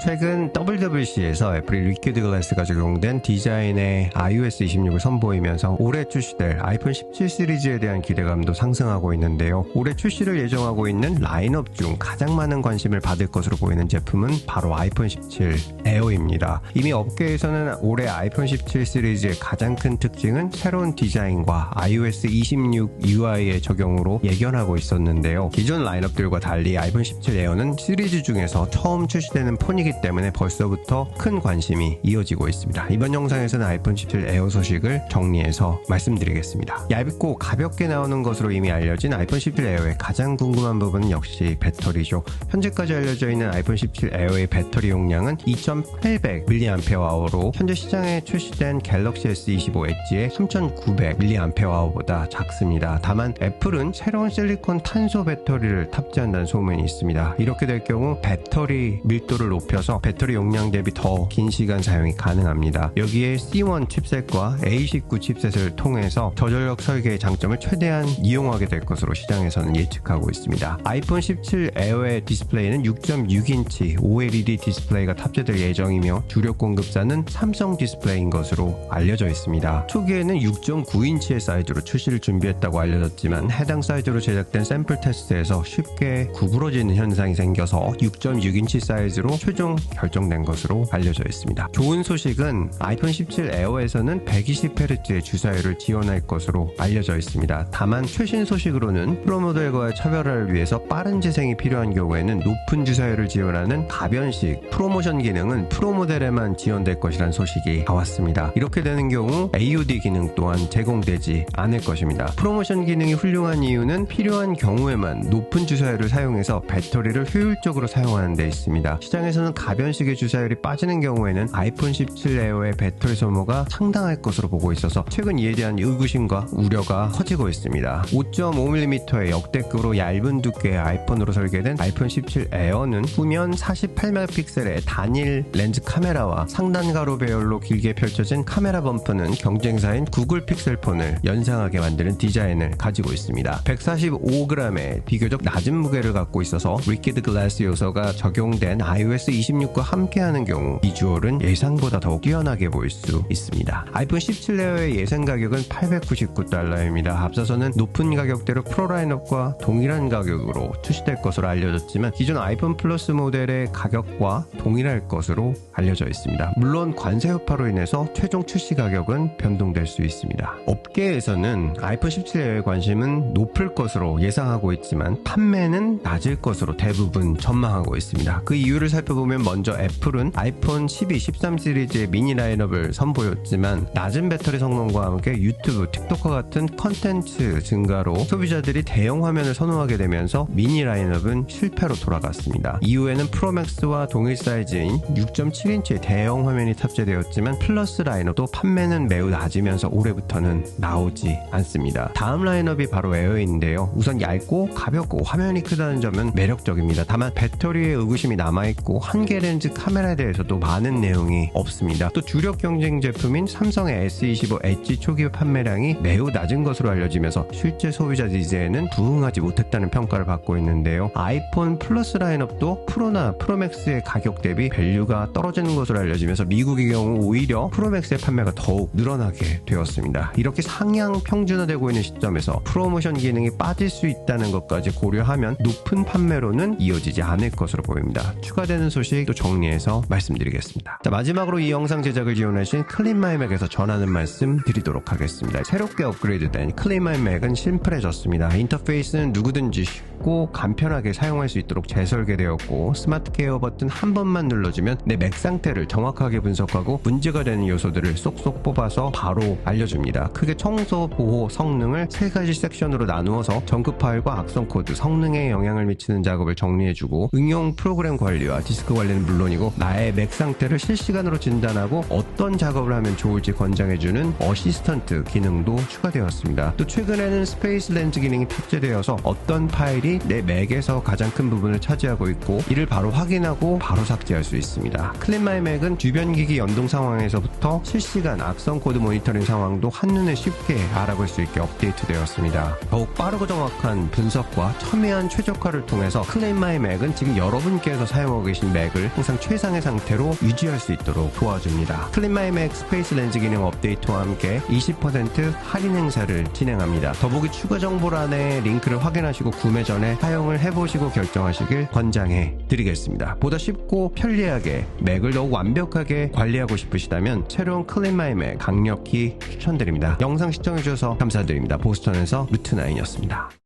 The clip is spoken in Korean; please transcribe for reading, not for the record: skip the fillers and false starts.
최근 WWDC에서 애플이 리퀴드 글래스가 적용된 디자인의 iOS 26을 선보이면서 올해 출시될 아이폰 17 시리즈에 대한 기대감도 상승하고 있는데요. 올해 출시를 예정하고 있는 라인업 중 가장 많은 관심을 받을 것으로 보이는 제품은 바로 아이폰 17 에어입니다. 이미 업계에서는 올해 아이폰 17 시리즈의 가장 큰 특징은 새로운 디자인과 iOS 26 UI의 적용으로 예견하고 있었는데요. 기존 라인업들과 달리 아이폰 17 에어는 시리즈 중에서 처음 출시되는 폰이기 때문에 벌써부터 큰 관심이 이어지고 있습니다. 이번 영상에서는 아이폰 17 에어 소식을 정리해서 말씀드리겠습니다. 얇고 가볍게 나오는 것으로 이미 알려진 아이폰 17 에어의 가장 궁금한 부분은 역시 배터리죠. 현재까지 알려져 있는 아이폰 17 에어의 배터리 용량은 2800mAh로 현재 시장에 출시된 갤럭시 S25 엣지의 3900mAh보다 작습니다. 다만 애플은 새로운 실리콘 탄소 배터리를 탑재한다는 소문이 있습니다. 이렇게 될 경우 배터리 밀도를 높여서 배터리 용량 대비 더 긴 시간 사용이 가능합니다. 여기에 C1 칩셋과 A19 칩셋을 통해서 저전력 설계의 장점을 최대한 이용하게 될 것으로 시장에서는 예측하고 있습니다. 아이폰 17 에어의 디스플레이는 6.6인치 OLED 디스플레이가 탑재될 예정이며 주력 공급사는 삼성 디스플레이인 것으로 알려져 있습니다. 초기에는 6.9인치의 사이즈로 출시를 준비했다고 알려졌지만 해당 사이즈로 제작된 샘플 테스트에서 쉽게 구부러지는 현상이 생겨서 6.6인치 사이즈로 최종 결정된 것으로 알려져 있습니다. 좋은 소식은 아이폰 17 에어에서는 120Hz의 주사율을 지원할 것으로 알려져 있습니다. 다만 최신 소식으로는 프로 모델과의 차별화를 위해서 빠른 재생이 필요한 경우에는 높은 주사율을 지원하는 가변식 프로모션 기능은 프로 모델에만 지원될 것이라는 소식이 나왔습니다. 이렇게 되는 경우 AOD 기능 또한 제공되지 않을 것입니다. 프로모션 기능이 훌륭한 이유는 필요한 경우에만 높은 주사율을 사용해서 배터리를 효율적으로 사용하는 데 있습니다. 시장에서는 가변식의 주사율이 빠지는 경우에는 아이폰 17 에어의 배터리 소모가 상당할 것으로 보고 있어서 최근 이에 대한 의구심과 우려가 커지고 있습니다. 5.5mm의 역대급으로 얇은 두께의 아이폰으로 설계된 아이폰 17 에어는 후면 48메가픽셀의 단일 렌즈 카메라와 상단 가로 배열로 길게 펼쳐진 카메라 범프는 경쟁사인 구글 픽셀폰을 연상하게 만드는 디자인을 가지고 있습니다. 145g의 비교적 낮은 무게를 갖고 있어서 리퀴드 글래스 요소가 적용된 iOS 26과 함께하는 경우 비주얼은 예상보다 더욱 뛰어나게 보일 수 있습니다. 아이폰 17 에어의 예상 가격은 $899입니다. 앞서서는 높은 가격대로 프로 라인업과 동일한 가격으로 출시될 것으로 알려졌지만 기존 아이폰 플러스 모델의 가격과 동일할 것으로 알려져 있습니다. 물론 관세 여파로 인해서 최종 출시 가격은 변동될 수 있습니다. 업계에서는 아이폰 17 에어의 관심은 높을 것으로 예상하고 있지만 판매는 낮을 것으로 대부분 전망하고 있습니다. 그 이유를 살펴보면 먼저 애플은 아이폰 12, 13 시리즈의 미니 라인업을 선보였지만 낮은 배터리 성능과 함께 유튜브, 틱톡과 같은 컨텐츠 증가로 소비자들이 대형 화면을 선호하게 되면서 미니 라인업은 실패로 돌아갔습니다. 이후에는 프로맥스와 동일 사이즈인 6.7인치의 대형 화면이 탑재되었지만 플러스 라인업도 판매는 매우 낮으면서 올해부터는 나오지 않습니다. 다음 라인업이 바로 에어인데요. 우선 얇고 가볍고 화면이 크다는 점은 매력적입니다. 다만 배터리에 의구심이 남아있고 한계 렌즈 카메라에 대해서도 많은 내용이 없습니다. 또 주력 경쟁 제품인 삼성의 S25 엣지 초기 판매량이 매우 낮은 것으로 알려지면서 실제 소비자 니즈에는 부응하지 못했다는 평가를 받고 있는데요. 아이폰 플러스 라인업도 프로나 프로맥스의 가격 대비 밸류가 떨어지는 것으로 알려지면서 미국의 경우 오히려 프로맥스의 판매가 더욱 늘어나게 되었습니다. 이렇게 상향 평준화되고 있는 시점에서 프로모션 기능이 빠질 수 있다는 것까지 고려하면 높은 판매로는 이어지지 않을 것으로 보입니다. 추가되는 소식 또 정리해서 말씀드리겠습니다. 자, 마지막으로 이 영상 제작을 지원하신 클린마이맥에서 전하는 말씀 드리도록 하겠습니다. 새롭게 업그레이드된 클린마이맥은 심플해졌습니다. 인터페이스는 누구든지 쉽고 간편하게 사용할 수 있도록 재설계되었고 스마트 케어 버튼 한 번만 눌러주면 내 맥 상태를 정확하게 분석하고 문제가 되는 요소들을 쏙쏙 뽑아서 바로 알려줍니다. 크게 청소, 보호, 성능을 3가지 섹션으로 나누어서 정크 파일과 악성 코드, 성능에 영향을 미치는 작업을 정리해주고 응용 프로그램 관리와 디스크 관리는 물론이고 나의 맥 상태를 실시간으로 진단하고 어떤 작업을 하면 좋을지 권장해주는 어시스턴트 기능도 추가되었습니다. 또 최근에는 스페이스 렌즈 기능이 탑재되어서 어떤 파일이 내 맥에서 가장 큰 부분을 차지하고 있고 이를 바로 확인하고 바로 삭제할 수 있습니다. 클린마이맥은 주변 기기 연동 상황에서부터 실시간 악성 코드 모니터링 상황도 한눈에 쉽게 알아볼 수 있게 업데이트되었습니다. 더욱 빠르고 정확한 분석과 첨예한 최적화를 통해서 클린마이맥은 지금 여러분께서 사용하고 계신 맥을 맥을 항상 최상의 상태로 유지할 수 있도록 도와줍니다. 클린 마이 맥 스페이스 렌즈 기능 업데이트와 함께 20% 할인 행사를 진행합니다. 더보기 추가 정보란에 링크를 확인하시고 구매 전에 사용을 해보시고 결정하시길 권장해 드리겠습니다. 보다 쉽고 편리하게 맥을 더욱 완벽하게 관리하고 싶으시다면 새로운 클린 마이 맥 강력히 추천드립니다. 영상 시청해주셔서 감사드립니다. 보스턴에서 루트9이었습니다.